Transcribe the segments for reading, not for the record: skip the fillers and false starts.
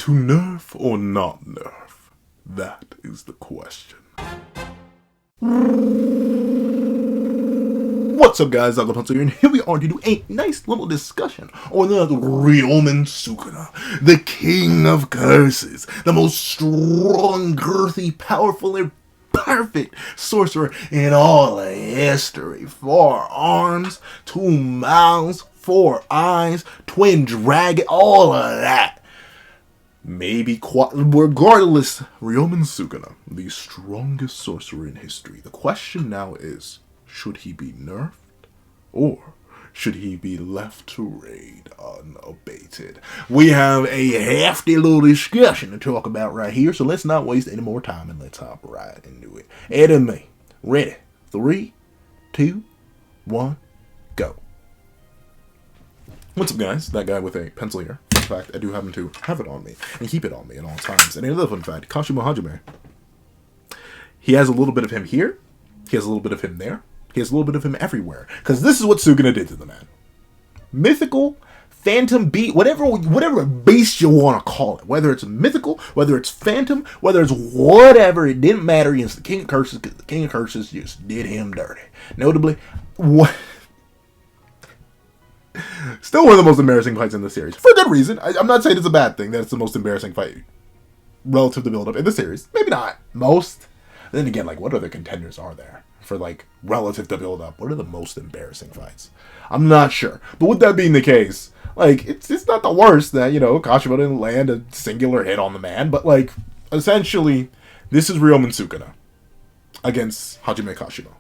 To nerf or not nerf? That is the question. What's up, guys? I'm Pencil here, and here we are to do a nice little discussion on the Ryomen Sukuna, the king of curses, the most strong, girthy, powerful, and perfect sorcerer in all of history. 4 arms, 2 mouths, 4 eyes, twin dragon, all of that. Maybe regardless, Ryomen Sukuna, the strongest sorcerer in history. The question now is, should he be nerfed, or should he be left to raid unabated? We have a hefty little discussion to talk about right here, so let's not waste any more time and let's hop right into it. Ed and me, ready? 3, 2, 1, go. What's up, guys? That guy with a pencil here. In fact, I do happen to have it on me and keep it on me at all times. And another fun fact, hajime. He has a little bit of him here. He has a little bit of him there. He has a little bit of him everywhere. Because this is what Sukuna did to the man. Mythical, phantom beast, whatever beast you want to call it. Whether it's mythical, whether it's phantom, whether it's whatever, it didn't matter against the King of Curses, because the King of Curses just did him dirty. Notably, still one of the most embarrassing fights in the series. For good reason. I'm not saying it's a bad thing that it's the most embarrassing fight relative to build-up in the series. Maybe not most. Then again, like, what other contenders are there for, like, relative to build-up? What are the most embarrassing fights? I'm not sure. But with that being the case, like, it's not the worst that, you know, Kashimo didn't land a singular hit on the man. But, like, essentially, this is Ryomen Sukuna against hajimekashimo.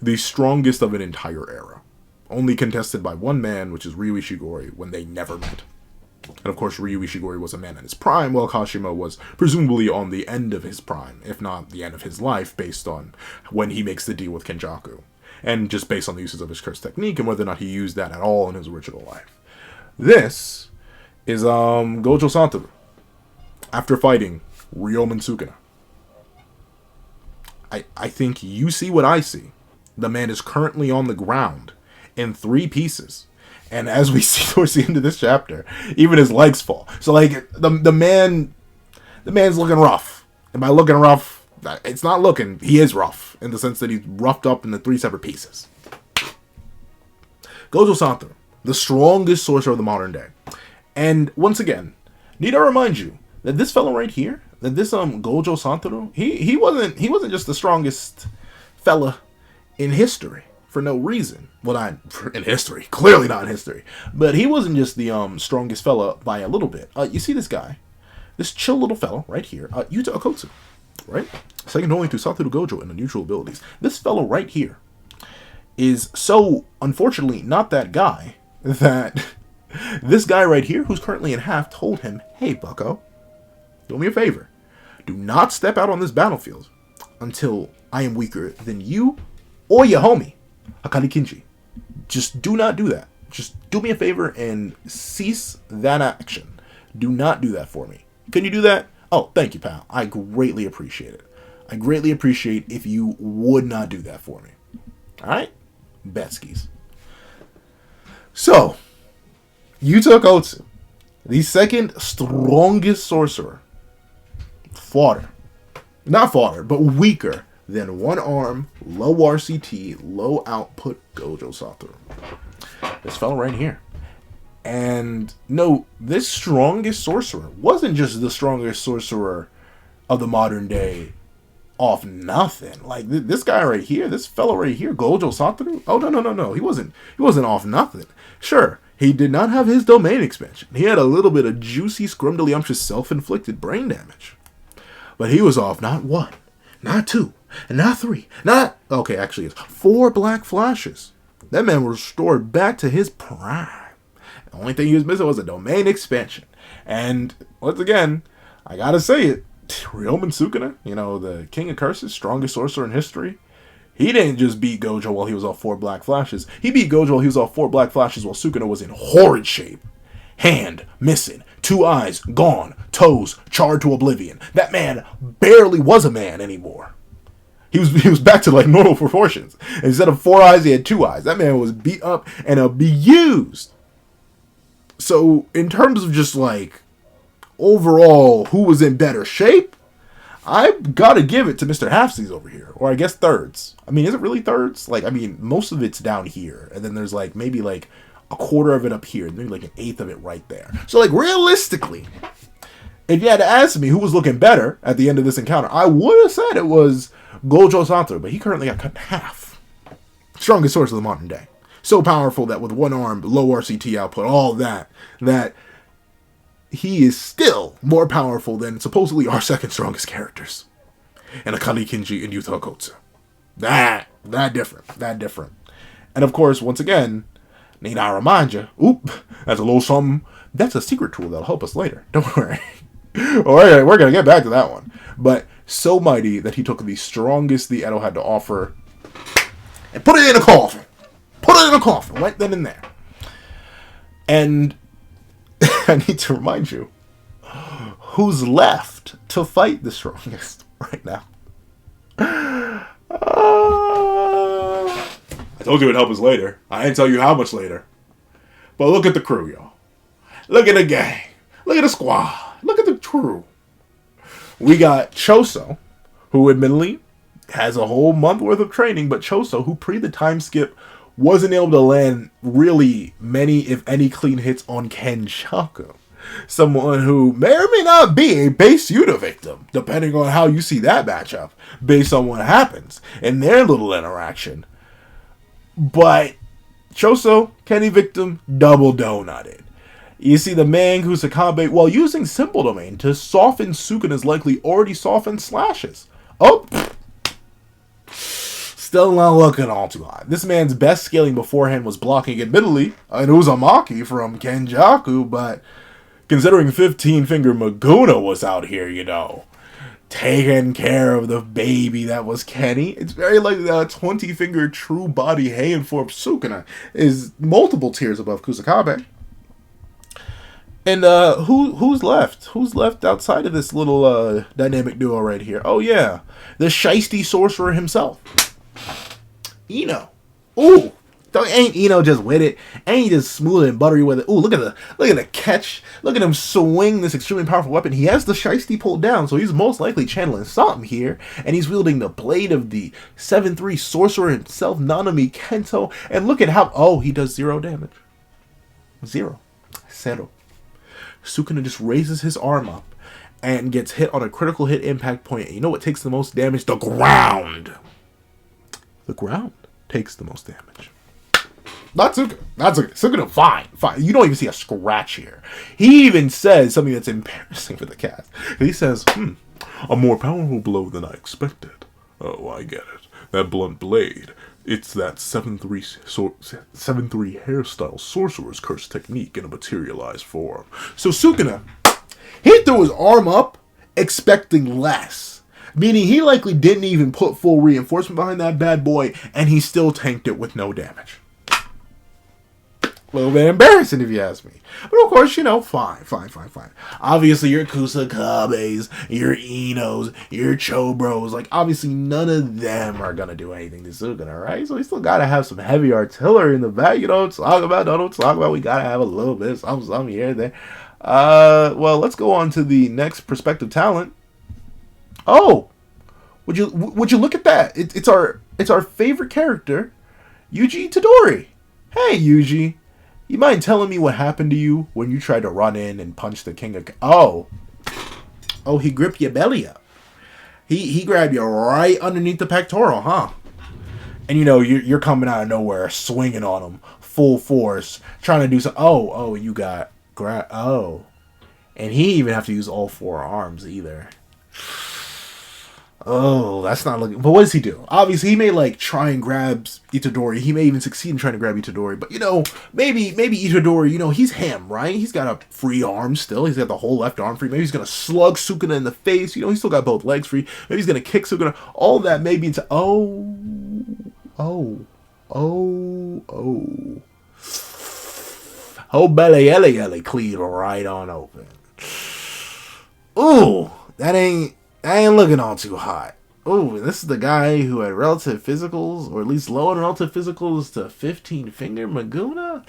The strongest of an entire era. Only contested by one man, which is Ryuishigori, when they never met. And of course, Ryuishigori was a man in his prime, while Kashimo was presumably on the end of his prime, if not the end of his life, based on when he makes the deal with Kenjaku. And just based on the uses of his curse technique, and whether or not he used that at all in his original life. This is Gojo Satoru, after fighting Ryomen Sukuna. I think you see what I see. The man is currently on the ground in 3 pieces. And as we see towards the end of this chapter, even his legs fall. So, like, the man's looking rough. And by looking rough, it's not looking, he is rough. In the sense that he's roughed up into 3 separate pieces. Gojo Satoru, the strongest sorcerer of the modern day. And once again, need I remind you that this fellow right here, that this Gojo Satoru, he wasn't just the strongest fella in history. For no reason. Well, not in history. Clearly not in history. But he wasn't just the strongest fella by a little bit. You see this guy. This chill little fella right here. Yuta Okotsu. Right? Second only to Satoru Gojo in unusual abilities. This fellow right here is so, unfortunately, not that guy, that this guy right here, who's currently in half, told him, hey, bucko, do me a favor. Do not step out on this battlefield until I am weaker than you or your homie. Akari Kinji. Just do not do that. Just do me a favor and cease that action. Do not do that for me. Can you do that? Oh, thank you, pal. I greatly appreciate it. I greatly appreciate if you would not do that for me. Alright? Betskis. So, Yuta Okotsu, the second strongest sorcerer, but weaker than 1 arm, low RCT, low output Gojo Satoru. This fellow right here. And no, this strongest sorcerer wasn't just the strongest sorcerer of the modern day off nothing. Like this guy right here, this fellow right here, Gojo Satoru. Oh no. He wasn't off nothing. Sure, he did not have his domain expansion. He had a little bit of juicy, scrumdiddlyumptious self-inflicted brain damage. But he was off not 1, not 2, and not 3, okay, actually it's 4 black flashes. That man was restored back to his prime. The only thing he was missing was a domain expansion. And once again, I gotta say it, Ryomen Sukuna, you know, the King of Curses, strongest sorcerer in history, he didn't just beat Gojo while he was off 4 black flashes. He beat Gojo while he was off 4 black flashes while Sukuna was in horrid shape. Hand missing, 2 eyes gone, toes charred to oblivion. That man barely was a man anymore. He was back to like normal proportions. Instead of 4 eyes, he had 2 eyes. That man was beat up and abused. So in terms of just like overall, who was in better shape? I've got to give it to Mr. Halfsies over here. Or I guess thirds. I mean, is it really thirds? Like, I mean, most of it's down here. And then there's like maybe like a quarter of it up here. And maybe like an eighth of it right there. So like realistically, if you had to ask me who was looking better at the end of this encounter, I would have said it was Gojo Satoru. But he currently got cut in half. Strongest source of the modern day. So powerful that with one arm, low RCT output, all that he is still more powerful than supposedly our second strongest characters. And Akali Kinji and Yuta Kotsu. That different. And of course, once again, need I remind you, that's a little something. That's a secret tool that'll help us later. Don't worry. Alright, we're going to get back to that one. But so mighty that he took the strongest the Edo had to offer and put it in a coffin. Right then and there. And I need to remind you who's left to fight the strongest right now. I told you it'd help us later. I didn't tell you how much later. But look at the crew, y'all. Look at the gang. Look at the squad. Look at the crew. We got Choso, who admittedly has a whole month worth of training, but Choso, who pre the time skip wasn't able to land really many, if any, clean hits on kenjaku. Someone who may or may not be a base Yuta victim, depending on how you see that matchup, based on what happens in their little interaction. But Choso, Kenny victim, double donutted. You see the man Kusakabe, while using simple domain to soften Sukuna's likely already softened slashes. Oh, still not looking all too hot. This man's best scaling beforehand was blocking, admittedly, an Uzumaki from Kenjaku, but considering 15-finger Maguna was out here, taking care of the baby that was Kenny, it's very likely that a 20-finger true body hand for Sukuna is multiple tiers above Kusakabe. And who's left? Who's left outside of this little dynamic duo right here? Oh yeah, the shiesty sorcerer himself. Ino. Ooh, ain't Ino just with it? Ain't he just smooth and buttery with it? Ooh, look at the catch. Look at him swing this extremely powerful weapon. He has the shiesty pulled down, so he's most likely channeling something here. And he's wielding the blade of the 7-3 sorcerer himself, Nanami Kento. And look at how he does 0 damage. 0. Sukuna just raises his arm up and gets hit on a critical hit impact point. And you know what takes the most damage? The ground. The ground takes the most damage. Not Sukuna. Sukuna, fine. You don't even see a scratch here. He even says something that's embarrassing for the cast. He says, a more powerful blow than I expected. Oh, I get it. That blunt blade. It's that 7-3 hairstyle sorcerer's curse technique in a materialized form. So Sukuna, he threw his arm up expecting less. Meaning he likely didn't even put full reinforcement behind that bad boy, and he still tanked it with no damage. A little bit embarrassing if you ask me. But of course, fine. Obviously, your Kusakabes, your Inos, your Chobros, like, obviously none of them are going to do anything to Sukuna, right? So we still got to have some heavy artillery in the back, don't talk about, we got to have a little bit of something here and there. Well, let's go on to the next prospective talent. Oh, would you look at that? It's our favorite character, Yuji Itadori. Hey, Yuji, you mind telling me what happened to you when you tried to run in and punch the king of... Oh, he gripped your belly up. He grabbed you right underneath the pectoral, huh? And you're coming out of nowhere, swinging on him, full force, trying to do some... Oh, you got... And he didn't even have to use all 4 arms either. Oh, that's not looking... But what does he do? Obviously, he may, try and grab Itadori. He may even succeed in trying to grab Itadori. But, maybe Itadori, he's him, right? He's got a free arm still. He's got the whole left arm free. Maybe he's going to slug Sukuna in the face. He's still got both legs free. Maybe he's going to kick Sukuna. All that may be into... Oh, belly cleave right on open. Ooh, that ain't looking all too hot. Oh, this is the guy who had relative physicals, or at least low in relative physicals to 15-finger Maguna.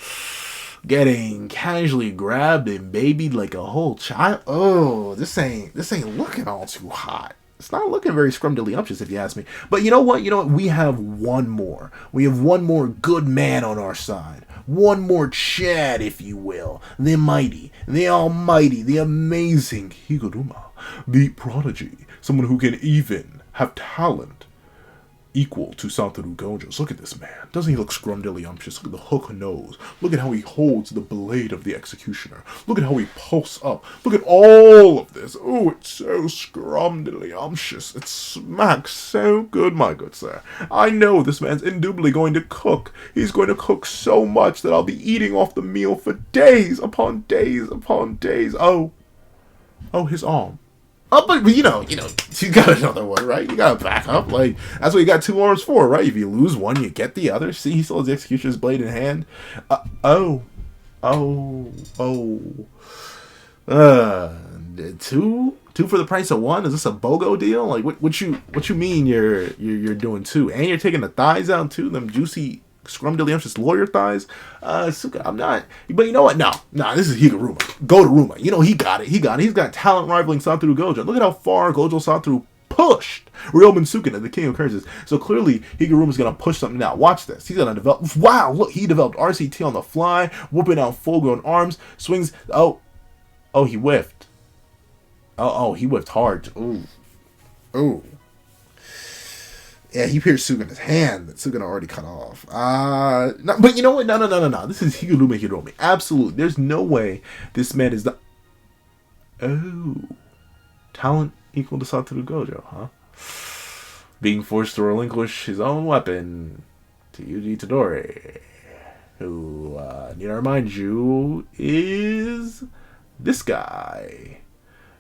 getting casually grabbed and babied like a whole child. Oh, this ain't looking all too hot. It's not looking very scrumdiddlyumptious, if you ask me. But you know what? We have one more. We have one more good man on our side. One more Chad, if you will. The mighty, the almighty, the amazing Higuruma. The prodigy. Someone who can even have talent equal to Satoru Gojo's. Look at this man. Doesn't he look scrumdiddlyumptious? Look at the hook nose. Look at how he holds the blade of the executioner. Look at how he pulls up. Look at all of this. Oh, it's so scrumdiddlyumptious. It smacks so good, my good sir. I know this man's indubitably going to cook. He's going to cook so much that I'll be eating off the meal for days upon days upon days. Oh, his arm. Oh, but you got another one, right? You got to back up. Like, that's what you got two arms for, right? If you lose one, you get the other. See, he still has the executioner's blade in hand. Two for the price of one? Is this a BOGO deal? Like, what you mean you're doing two? And you're taking the thighs out too? Them juicy scrumdiddlyumptious lawyer thighs? Suka, I'm not. But you know what? No, this is Higuruma. Go to Ruma. He got it. He's got talent rivaling Satoru Gojo. Look at how far Gojo Satoru pushed Ryomen Sukuna, the king of curses. So clearly, Higuruma's going to push something out. Watch this. He's going to develop. Wow, look, he developed RCT on the fly, whooping out full-grown arms, swings. Oh, he whiffed. Oh, he whiffed hard. Ooh. Yeah, he pierced Sukuna's hand that Sukuna already cut off. No, but you know what? No. This is Higuruma Hiromi. Absolutely. There's no way this man is the... Oh. Talent equal to Satoru Gojo, huh? Being forced to relinquish his own weapon to Yuji Tadori, who, need I remind you, is this guy.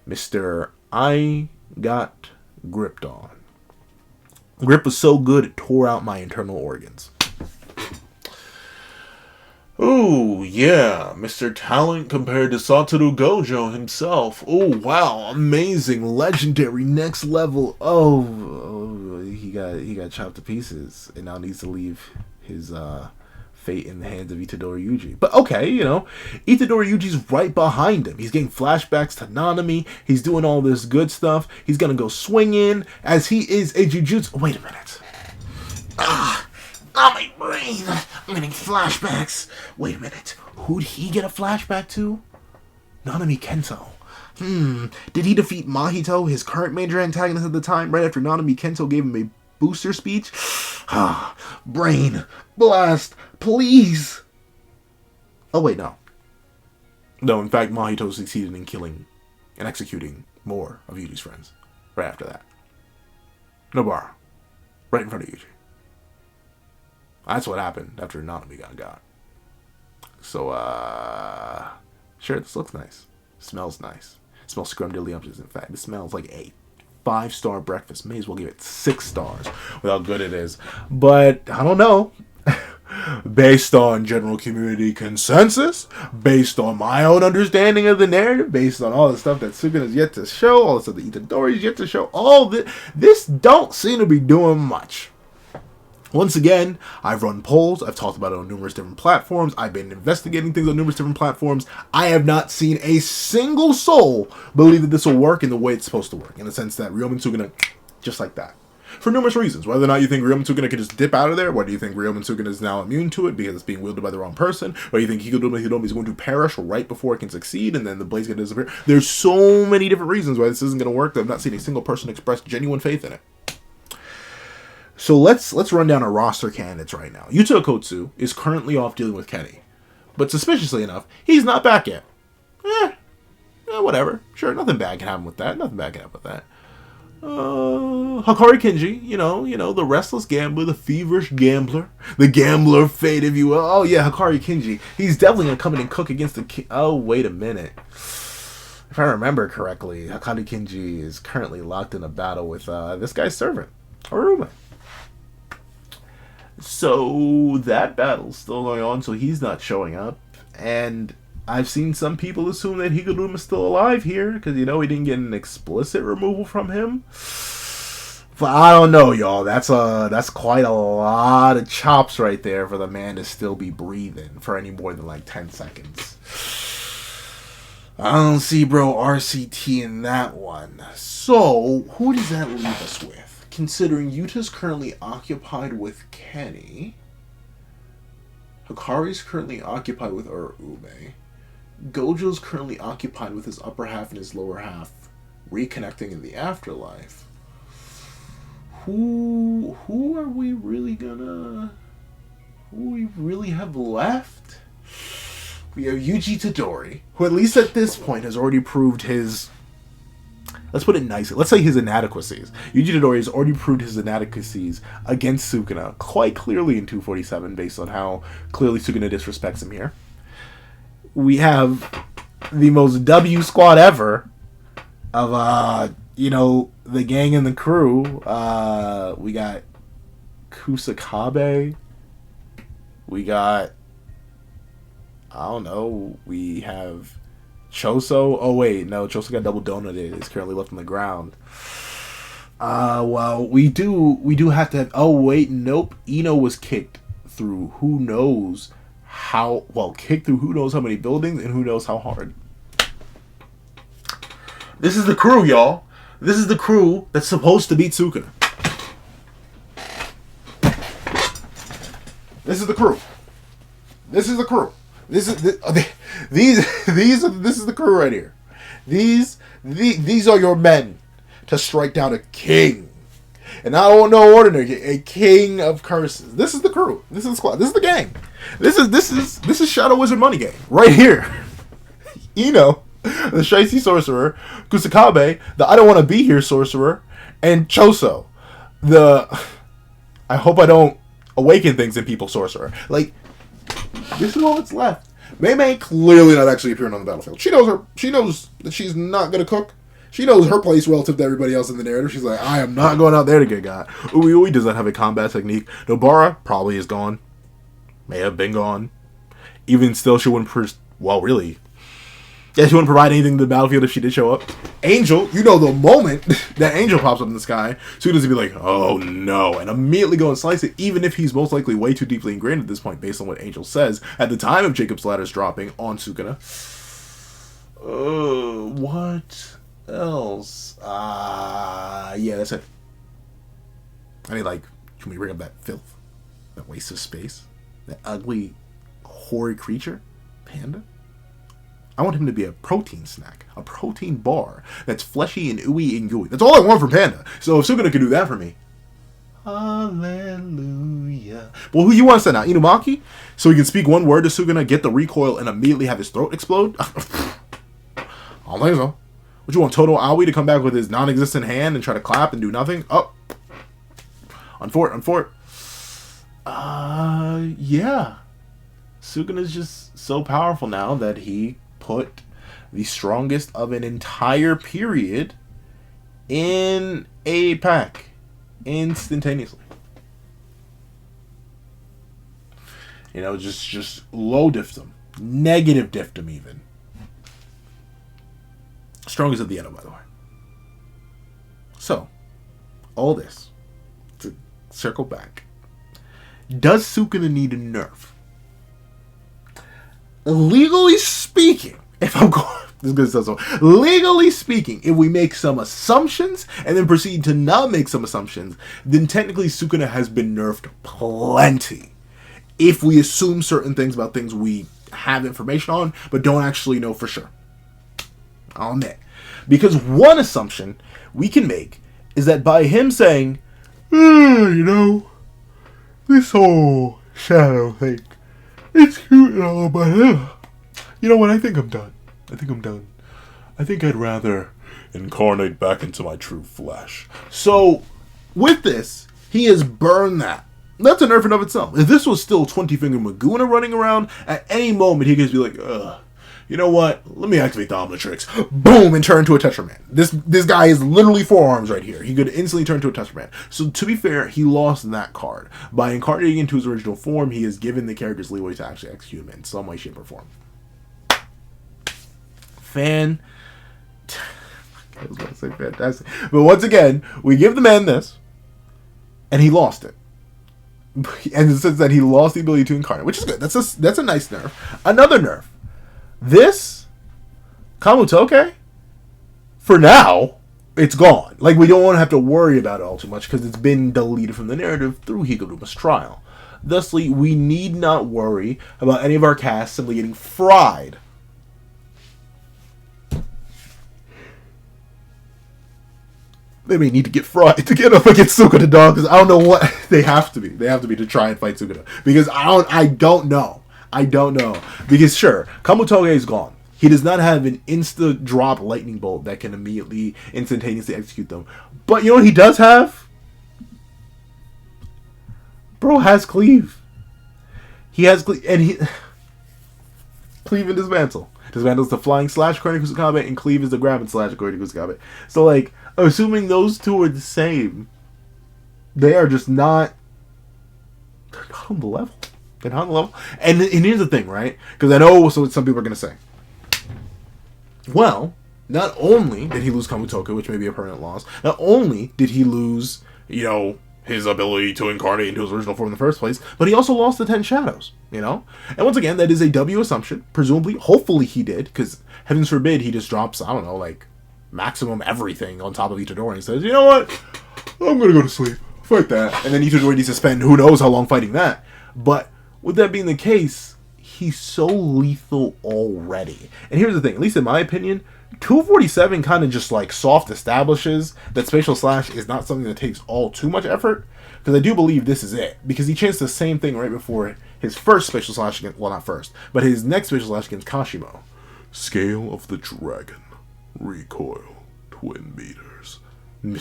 Mr. I Got Gripped On. Grip was so good, it tore out my internal organs. Oh, yeah. Mr. Talent compared to Satoru Gojo himself. Oh, wow. Amazing. Legendary. Next level. Oh, he got chopped to pieces and now needs to leave his fate in the hands of Itadori Yuji. But okay, Itadori Yuji's right behind him. He's getting flashbacks to Nanami. He's doing all this good stuff. He's gonna go swing in as he is a Jujutsu. Wait a minute. My brain. I'm getting flashbacks. Wait a minute. Who'd he get a flashback to? Nanami Kento. Did he defeat Mahito, his current major antagonist at the time, right after Nanami Kento gave him a booster speech? Brain blast, please. Oh wait, no. No, in fact, Mahito succeeded in killing and executing more of Yuji's friends right after that. Nobara, right in front of Yuji. That's what happened after Nanami got. So, sure, this looks nice. Smells nice. It smells scrumdiddlyumptious, in fact. It smells like a 5-star breakfast. May as well give it 6 stars with how good it is. But, I don't know. Based on general community consensus, based on my own understanding of the narrative, based on all the stuff that Sukuna is yet to show, all the stuff that Itadori is yet to show, all this don't seem to be doing much. Once again, I've run polls. I've talked about it on numerous different platforms. I've been investigating things on numerous different platforms. I have not seen a single soul believe that this will work in the way it's supposed to work. In the sense that Ryomen Sukuna, just like that. For numerous reasons. Whether or not you think Ryomen Sukuna can just dip out of there. Whether you think Ryomen Sukuna is now immune to it because it's being wielded by the wrong person. Whether you think Higuruma Hiromi is going to perish right before it can succeed and then the blade's going to disappear. There's so many different reasons why this isn't going to work that I've not seen a single person express genuine faith in it. So let's run down our roster candidates right now. Yuta Okkotsu is currently off dealing with Kenny. But suspiciously enough, he's not back yet. Whatever. Sure, nothing bad can happen with that. Hikari Kenji, you know, the restless gambler, the feverish gambler, the gambler of fate, if you will. Oh yeah, Hikari Kenji. He's definitely gonna come in and cook against the Oh, wait a minute. If I remember correctly, Hikari Kenji is currently locked in a battle with this guy's servant, Aruma. So that battle's still going on, so he's not showing up. And I've seen some people assume that Higuruma's still alive here, because, he didn't get an explicit removal from him. But I don't know, y'all. That's quite a lot of chops right there for the man to still be breathing for any more than like 10 seconds. I don't see bro RCT in that one. So, who does that leave us with? Considering Yuta's currently occupied with Kenny, Hikari's currently occupied with Ume, Gojo's currently occupied with his upper half and his lower half reconnecting in the afterlife. Who are we really gonna... Who we really have left? We have Yuji Tadori, who at least at this point has already proved his... Let's put it nicely. Let's say his inadequacies. Yuji Tadori has already proved his inadequacies against Sukuna quite clearly in 247 based on how clearly Sukuna disrespects him here. We have the most W squad ever of, the gang and the crew. We got Kusakabe. We got... I don't know. We have Choso. Oh wait, no. Choso got double donated. Is currently left on the ground. Well, we do have to have... Oh wait, nope. Ino was kicked through who knows how... Well, kicked through who knows how many buildings and who knows how hard. This is the crew, y'all. This is the crew that's supposed to beat Sukuna. This is the crew. This is the crew. This is this is the crew right here. These are your men to strike down a king, and I don't know ordinary, a king of curses. This is the crew. This is the squad. This is the gang. This is Shadow Wizard Money Gang right here. Ino, the Shicey Sorcerer, Kusakabe, the I don't want to be here Sorcerer, and Choso, the I hope I don't awaken things in people Sorcerer. Like, this is all that's left. Mei clearly not actually appearing on the battlefield. She knows that she's not gonna cook. She knows her place relative to everybody else in the narrative. She's like, I am not going out there to get got. Ui does not have a combat technique. Nobara probably is gone. May have been gone. Even still, she wouldn't really. Yeah, she wouldn't provide anything to the battlefield if she did show up. Angel, the moment that Angel pops up in the sky, Suda's gonna be like, oh no, and immediately go and slice it, even if he's most likely way too deeply ingrained at this point, based on what Angel says at the time of Jacob's Ladder's dropping on Sukuna. What else? Yeah, that's it. I mean, can we bring up that filth? That waste of space? That ugly, hoary creature? Panda? I want him to be a protein snack, a protein bar that's fleshy and ooey and gooey. That's all I want from Panda. So if Sukuna can do that for me, hallelujah. Well, who you want to send out? Inumaki? So he can speak one word to Sukuna, get the recoil, and immediately have his throat explode? I don't think so. Would you want Toto Aoi to come back with his non-existent hand and try to clap and do nothing? Oh. On fort. Yeah. Sukuna's just so powerful now that he put the strongest of an entire period in a pack instantaneously. Just low diffed him, negative diffed him even. Strongest at the end, by the way. So, all this to circle back. Does Sukuna need a nerf? Legally speaking, legally speaking, if we make some assumptions and then proceed to not make some assumptions, then technically Sukuna has been nerfed plenty. If we assume certain things about things we have information on, but don't actually know for sure. I'll admit. Because one assumption we can make is that by him saying, this whole shadow thing, it's cute and all, but you know what? I think I'm done. I think I'd rather incarnate back into my true flesh. So, with this, he has burned that. That's a nerf in of itself. If this was still 20-finger Maguna running around, at any moment he could be like, you know what? Let me activate the Omnitrix. Boom! And turn into a Tetraman. This guy is literally 4 arms right here. He could instantly turn into a Tetraman. So to be fair, he lost that card. By incarnating into his original form, he has given the characters leeway to actually execute him in some way, shape, or form. I was going to say fantastic. But once again, we give the man this. and he lost it. And it says that he lost the ability to incarnate, which is good. That's a nice nerf. Another nerf. This Kamutoke, for now, it's gone. Like, we don't want to have to worry about it all too much because it's been deleted from the narrative through Higuruma's trial. Thusly, we need not worry about any of our cast simply getting fried. They may need to get fried to get up against Sukuna, dog, because I don't know what they have to be. They have to be to try and fight Sukuna. Because I don't know. Because sure, Kamutoge is gone. He does not have an insta drop lightning bolt that can immediately, instantaneously execute them. But you know what he does have? Bro has cleave. He has cleave, and he cleave and dismantle. Dismantle is the flying slash according to Kusakabe, and cleave is the grab and slash according to Kusakabe. So like, assuming those two are the same, they are just not. They're not on the level. They're not on the level. And here's the thing, right? Because I know so some people are gonna say, well, not only did he lose Kamutoku, which may be a permanent loss, not only did he lose, you know, his ability to incarnate into his original form in the first place, but he also lost the 10 shadows, you know? And once again, that is a W assumption. Presumably, hopefully he did, because heavens forbid he just drops, I don't know, like, maximum everything on top of Itadori and says, you know what? I'm gonna go to sleep. Fight that. And then Itadori needs to spend who knows how long fighting that. But with that being the case, he's so lethal already. And here's the thing, at least in my opinion, 247 kind of just like soft establishes that Spatial Slash is not something that takes all too much effort, because I do believe this is it, because he chanced the same thing right before his first Spatial Slash against, well, not first, but his next Spatial Slash against Kashimo. Scale of the Dragon, recoil, twin meters.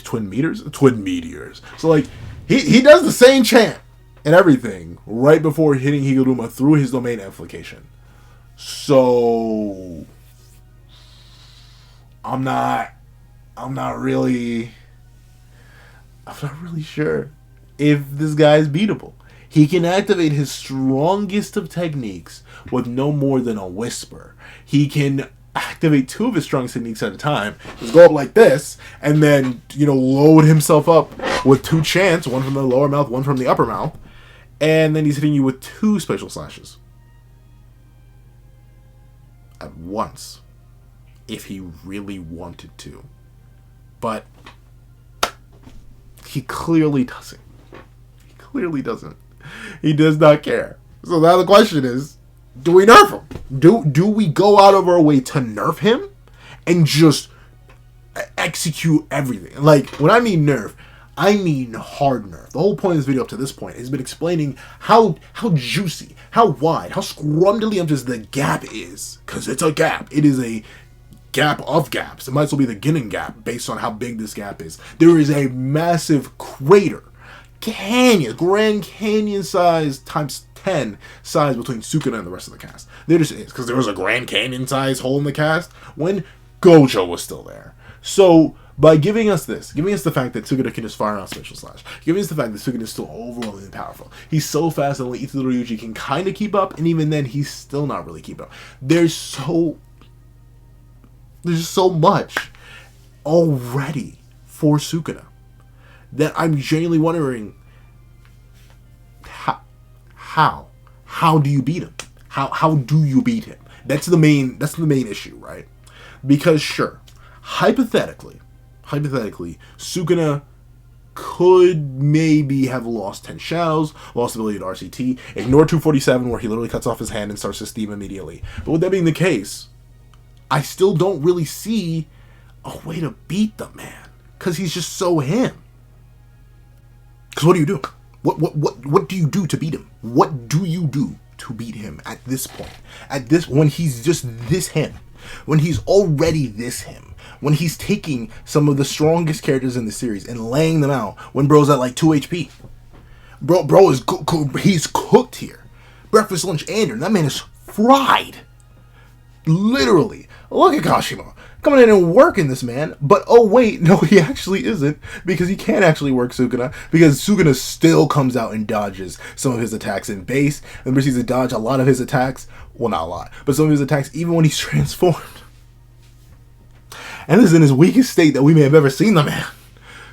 Twin meters? Twin meteors. So like, he does the same chant and everything right before hitting Higuruma through his domain amplification. So I'm not really sure if this guy is beatable. He can activate his strongest of techniques with no more than a whisper. He can activate 2 of his strongest techniques at a time. Just go up like this, and then, you know, load himself up with 2 chants, one from the lower mouth, one from the upper mouth, and then he's hitting you with 2 Spatial Slashes at once, if he really wanted to. But he clearly doesn't. He does not care. So now the question is, do we nerf him? Do we go out of our way to nerf him and just execute everything? Like, when I mean nerf, I mean hard nerf. The whole point of this video up to this point has been explaining how juicy, how wide, how scrumdiddlyumptious the gap is. Because it's a gap. It is a gap of gaps. It might as well be the Ginning gap based on how big this gap is. There is a massive crater, canyon, Grand Canyon size times 10 size between Sukuna and the rest of the cast. There just is, because there was a Grand Canyon size hole in the cast when Gojo was still there. So by giving us this, giving us the fact that Sukuna can just fire out Spatial Slash, giving us the fact that Sukuna is still overwhelmingly powerful, he's so fast that only Itadori can kind of keep up, and even then he's still not really keep up. There's so much already for Sukuna that I'm genuinely wondering, how do you beat him? How do you beat him? That's the main issue, right? Because sure, hypothetically, Sukuna could maybe have lost 10 shadows, lost ability to RCT, ignore 247 where he literally cuts off his hand and starts to steam immediately. But with that being the case, I still don't really see a way to beat the man, because he's just so him. Because what do you do? What do you do to beat him? What do you do to beat him at this point? When he's just this him, when he's already this him, when he's taking some of the strongest characters in the series and laying them out, when bro's at like 2 HP. Bro is he's cooked here. Breakfast, lunch, and dinner. That man is fried. Literally. Look at Kashimo coming in and working this man, but oh wait, no, he actually isn't, because he can't actually work Sukuna, because Sukuna still comes out and dodges some of his attacks in base, and proceeds to dodge a lot of his attacks, well, not a lot, but some of his attacks even when he's transformed. And this is in his weakest state that we may have ever seen the man.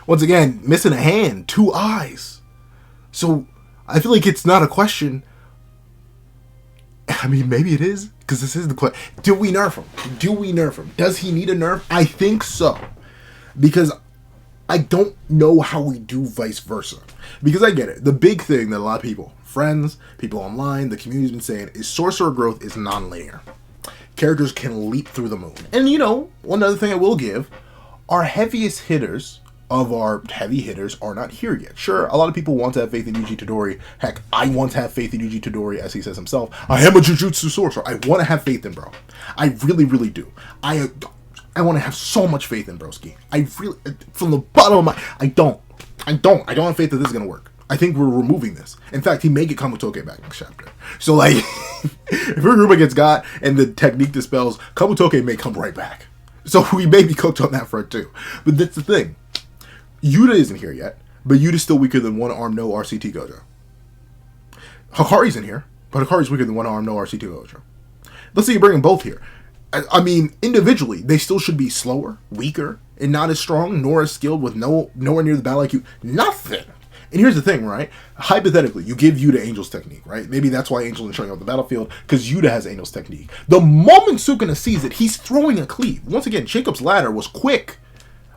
Once again, missing a hand, 2 eyes, So I feel like it's not a question. I mean, maybe it is, because this is the question. Do we nerf him? Do we nerf him? Does he need a nerf? I think so. Because I don't know how we do vice versa. Because I get it. The big thing that a lot of people, friends, people online, the community's been saying is sorcerer growth is non-linear. Characters can leap through the moon. And you know, one other thing I will give, our heaviest hitters of our heavy hitters are not here yet. Sure, a lot of people want to have faith in Yuji Todori. Heck, I want to have faith in Yuji Todori, as he says himself. I am a Jujutsu sorcerer. I want to have faith in bro. I really, really do. I want to have so much faith in broski. I really, from the bottom of my, I don't have faith that this is going to work. I think we're removing this. In fact, he may get Kamutoke back next chapter. So, like, if Ryomen gets got and the technique dispels, Kamutoke may come right back. So we may be cooked on that front too. But that's the thing. Yuta isn't here yet, but Yuta's still weaker than one arm, no RCT Gojo. Hakari's in here, but Hakari's weaker than one arm, no RCT Gojo. Let's say you bring them both here. I mean, individually, they still should be slower, weaker, and not as strong, nor as skilled, with nowhere near the battle IQ. Nothing. And here's the thing, right? Hypothetically, you give Yuta Angel's technique, right? Maybe that's why Angel isn't showing up on the battlefield, because Yuta has Angel's technique. The moment Sukuna sees it, he's throwing a cleave. Once again, Jacob's ladder was quick.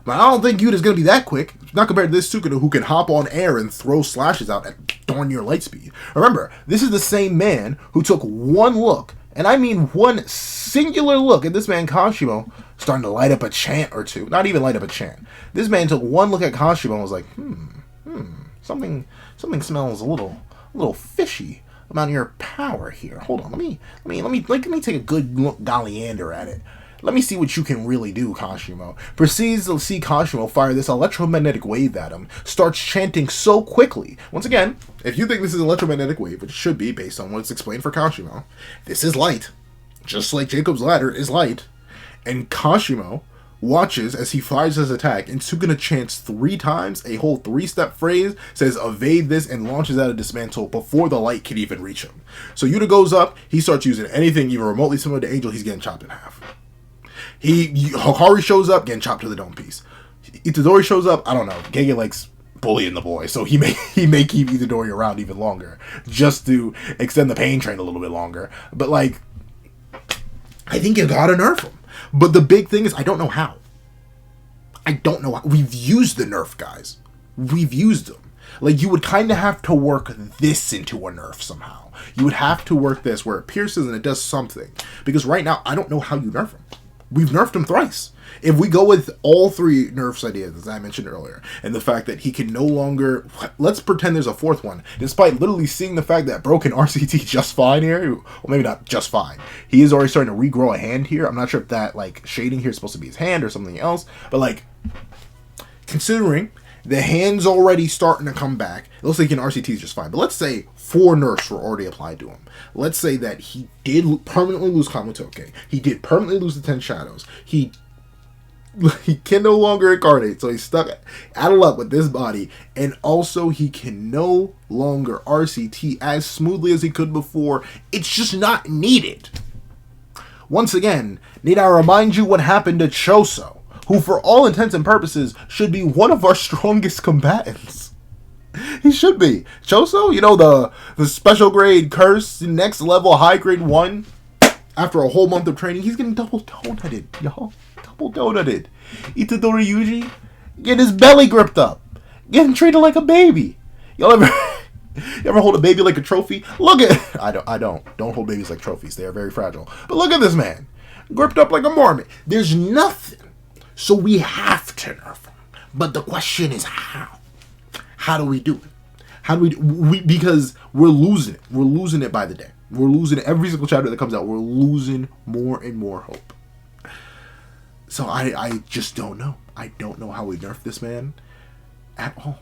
But I don't think Yuta's going to be that quick. Not compared to this Sukuna, who can hop on air and throw slashes out at darn near light speed. Remember, this is the same man who took one look, and I mean one singular look at this man Kashimo, starting to light up a chant or two. Not even light up a chant. This man took one look at Kashimo and was like, something smells a little fishy about your power here. Hold on, let me take a good look Galliander at it. Let me see what you can really do, Kashimo. Proceeds to see Kashimo fire this electromagnetic wave at him. Starts chanting so quickly. Once again, if you think this is an electromagnetic wave, which should be based on what's explained for Kashimo, this is light. Just like Jacob's ladder is light. And Kashimo watches as he fires his attack, and Sukuna chants 3 times, a whole 3-step phrase, says evade this, and launches out a dismantle before the light can even reach him. So Yuta goes up, he starts using anything even remotely similar to Angel, he's getting chopped in half. Hikari shows up, getting chopped to the dome piece. Itadori shows up, I don't know, Gege likes bullying the boy, so he may keep Itadori around even longer, just to extend the pain train a little bit longer. But like, I think you gotta nerf him. But the big thing is, I don't know how. We've used the nerf guys. We've used them. Like, you would kind of have to work this into a nerf somehow. You would have to work this where it pierces and it does something. Because right now, I don't know how you nerf him. We've nerfed him thrice. If we go with all 3 nerfs ideas, as I mentioned earlier, and the fact that he can no longer... Let's pretend there's a 4th one. Despite literally seeing the fact that Bro can RCT just fine here. Well, maybe not just fine. He is already starting to regrow a hand here. I'm not sure if that, like, shading here is supposed to be his hand or something else. But, like, considering the hand's already starting to come back, it looks like he can RCT just fine. But let's say 4 nerfs were already applied to him. Let's say that he did permanently lose Kamutoke. He did permanently lose the 10 Shadows. He can no longer incarnate, so he's stuck out of luck with this body. And also, he can no longer RCT as smoothly as he could before. It's just not needed. Once again, need I remind you what happened to Choso, who for all intents and purposes should be one of our strongest combatants. He should be. Choso, you know, the special grade curse, next level high grade 1. After a whole month of training, he's getting double donutted, y'all. Double donutted. Itadori Yuji, get his belly gripped up. Getting treated like a baby. Y'all ever you ever hold a baby like a trophy? Look at I don't. Don't hold babies like trophies. They are very fragile. But look at this man. Gripped up like a marmot. There's nothing. So we have to nerf him. But the question is how? How do we do it? How do we because we're losing it. We're losing it by the day. We're losing every single chapter that comes out. We're losing more and more hope. So I just don't know. I don't know how we nerf this man at all.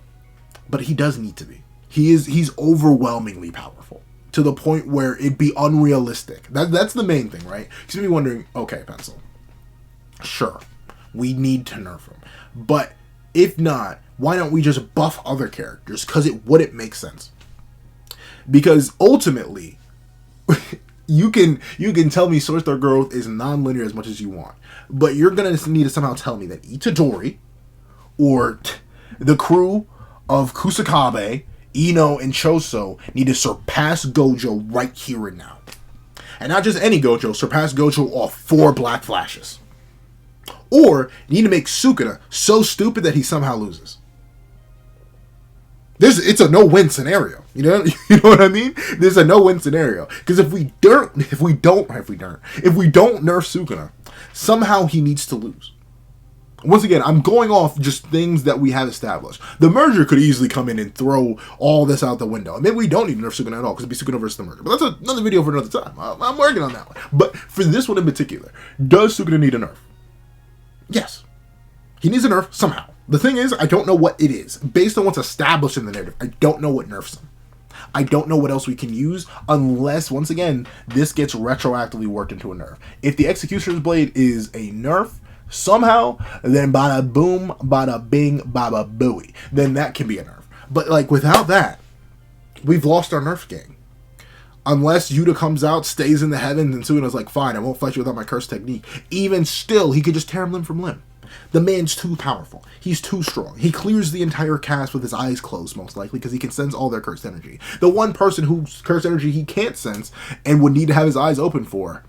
But he does need to be. He's overwhelmingly powerful to the point where it'd be unrealistic. That's the main thing, right? Because you'd be wondering, okay, Pencil, sure, we need to nerf him. But if not, why don't we just buff other characters? Because it wouldn't make sense. Because ultimately, you can tell me sorcerer growth is non-linear as much as you want, but you're gonna need to somehow tell me that Itadori or the crew of Kusakabe Ino and Choso need to surpass Gojo right here and now. And not just any Gojo, surpass Gojo off 4 black flashes. Or you need to make Sukuna so stupid that he somehow loses. It's a no-win scenario. You know what I mean? There's a no-win scenario. Because if we don't nerf Sukuna, somehow he needs to lose. Once again, I'm going off just things that we have established. The merger could easily come in and throw all this out the window. And maybe we don't need to nerf Sukuna at all, because it'd be Sukuna versus the merger. But that's another video for another time. I'm working on that one. But for this one in particular, does Sukuna need a nerf? Yes. He needs a nerf somehow. The thing is, I don't know what it is. Based on what's established in the narrative, I don't know what nerfs him. I don't know what else we can use unless, once again, this gets retroactively worked into a nerf. If the Executioner's Blade is a nerf, somehow, then bada boom, bada bing, bada booey. Then that can be a nerf. But, like, without that, we've lost our nerf game. Unless Yuta comes out, stays in the heavens, and Sukuna's like, fine, I won't fight you without my cursed technique. Even still, he could just tear him limb from limb. The man's too powerful. He's too strong. He clears the entire cast with his eyes closed, most likely, because he can sense all their cursed energy. The one person whose cursed energy he can't sense and would need to have his eyes open for,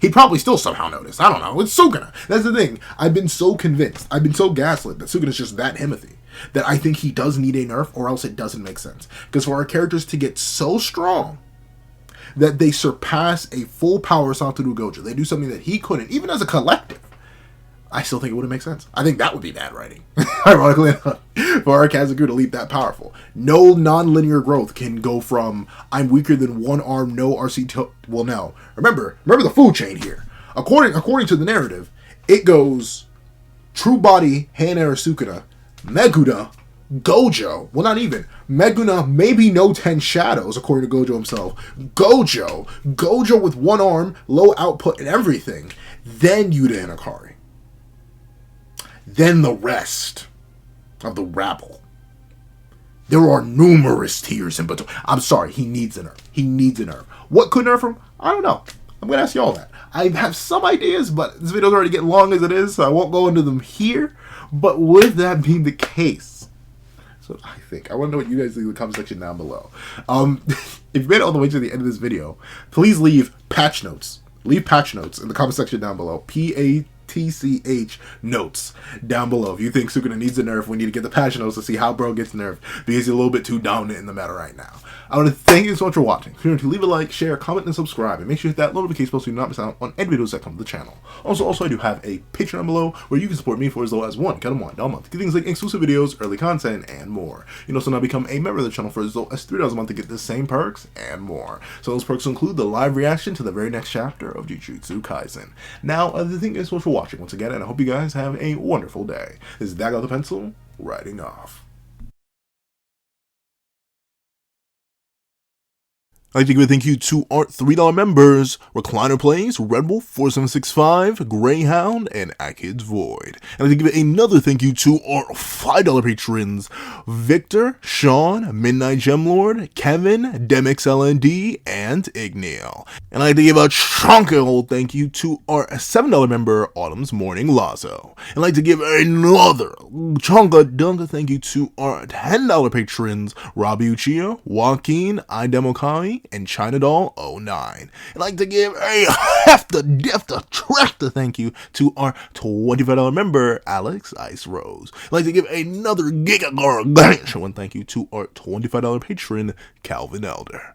he'd probably still somehow notice. I don't know. It's Sukuna. That's the thing. I've been so convinced. I've been so gaslit that Sukuna's just that Himothy that I think he does need a nerf, or else it doesn't make sense. Because for our characters to get so strong that they surpass a full power Satoru Gojo, they do something that he couldn't, even as a collective, I still think it wouldn't make sense. I think that would be bad writing. Ironically enough, for our Kazaku to leap that powerful. No non-linear growth can go from, I'm weaker than one arm, no RC... Well, no. Remember the food chain here. According to the narrative, it goes True Body, Hanare Sukuna, Meguna, Gojo. Well, not even. Meguna, maybe no 10 shadows, according to Gojo himself. Gojo with one arm, low output and everything. Then Yuta and Akari. Then the rest of the rabble. There are numerous tiers in between. I'm sorry, he needs a nerf. He needs a nerf. What could nerf him? I don't know. I'm going to ask you all that. I have some ideas, but this video's already getting long as it is, so I won't go into them here. But with that being the case, so I want to know what you guys think in the comment section down below. If you made it all the way to the end of this video, please leave patch notes. Leave patch notes in the comment section down below. PATCH notes down below. If you think Sukuna needs a nerf, we need to get the patch notes to see how bro gets nerfed, because he's a little bit too dominant in the meta right now. I want to thank you so much for watching. Remember to leave a like, share, comment, and subscribe, and make sure you hit that notification bell so you do not miss out on any videos that come to the channel. Also, I do have a Patreon down below where you can support me for as low as $1 a month. Get things like exclusive videos, early content, and more. You can also now become a member of the channel for as low as $3 a month to get the same perks and more. So those perks include the live reaction to the very next chapter of Jujutsu Kaisen. Now, the thing is, so much for watching once again, and I hope you guys have a wonderful day. This is Dag the Pencil, writing off. I'd like to give a thank you to our $3 members, Recliner Plays, Red Wolf 4765, Greyhound, and Akid's Void. And I'd like to give another thank you to our $5 patrons, Victor, Sean, Midnight Gemlord, Kevin, DemixLND, and Igneal. And I'd like to give a chunky thank you to our $7 member, Autumn's Morning Lazo. And I'd like to give another chunka thank you to our $10 patrons, Robbie Uchiha, Joaquin, Idemokai, and China Doll 09. I'd like to give a tractor thank you to our $25 member, Alex Ice Rose. I'd like to give another giga gargantuan thank you to our $25 patron, Calvin Elder.